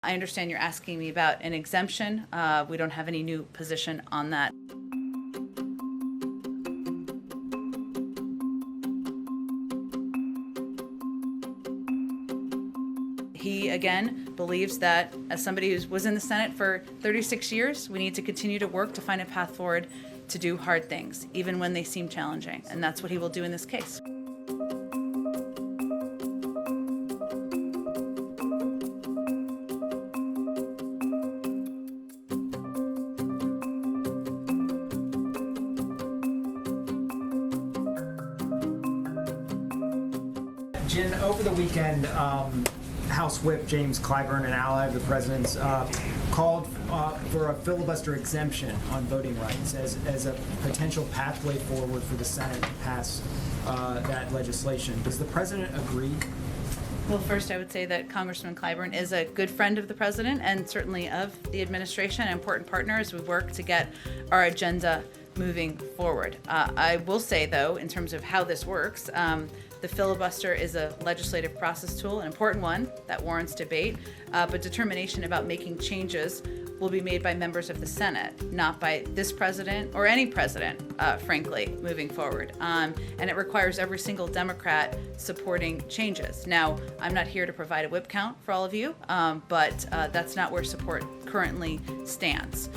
I understand you're asking me about an exemption. We don't have any new position on that. He, again, believes that as somebody who was in the Senate for 36 years, we need to continue to work to find a path forward to do hard things, even when they seem challenging. And that's what he will do in this case. Jen, over the weekend, House Whip James Clyburn, an ally of the president's, called for a filibuster exemption on voting rights as a potential pathway forward for the Senate to pass that legislation. Does the president agree? Well, first, I would say that Congressman Clyburn is a good friend of the president and certainly of the administration, an important partner as we work to get our agenda moving forward. I will say, though, in terms of how this works, the filibuster is a legislative process tool, an important one that warrants debate, but determination about making changes will be made by members of the Senate, not by this president or any president, frankly, moving forward. And it requires every single Democrat supporting changes. Now, I'm not here to provide a whip count for all of you, but that's not where support currently stands.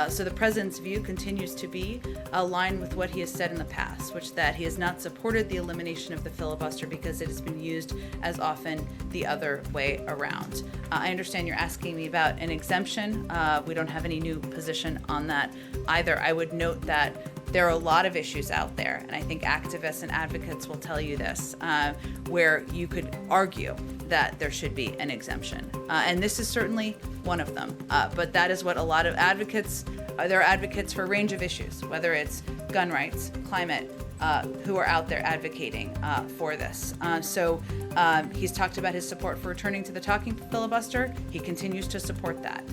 So the president's view continues to be aligned with what he has said in the past, which that he has not supported the elimination of the filibuster because it has been used as often the other way around. I understand you're asking me about an exemption. We don't have any new position on that either. I would note that there are a lot of issues out there, and I think activists and advocates will tell you this, where you could argue that there should be an exemption. And this is certainly one of them. But that is what a lot of advocates, they're advocates for a range of issues, whether it's gun rights, climate, who are out there advocating for this. So he's talked about his support for returning to the talking filibuster. He continues to support that.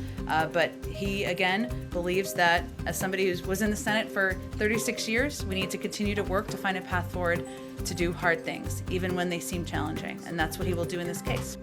But he, again, believes that as somebody who was in the Senate for 36 years, we need to continue to work to find a path forward to do hard things, even when they seem challenging. And that's what he will do in this case.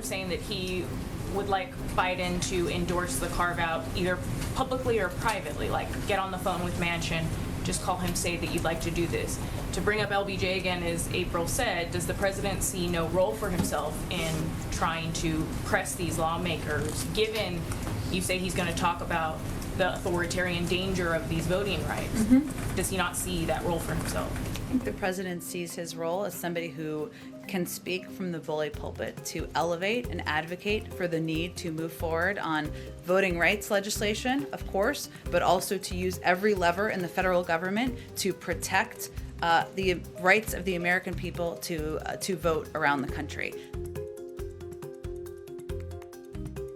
Saying that he would like Biden to endorse the carve-out either publicly or privately, like get on the phone with Manchin, just call him, say that you'd like to do this. To bring up LBJ again, as April said, does the president see no role for himself in trying to press these lawmakers, given you say he's going to talk about the authoritarian danger of these voting rights? Does he not see that role for himself? I think the president sees his role as somebody who can speak from the bully pulpit to elevate and advocate for the need to move forward on voting rights legislation, of course, but also to use every lever in the federal government to protect the rights of the American people to vote around the country.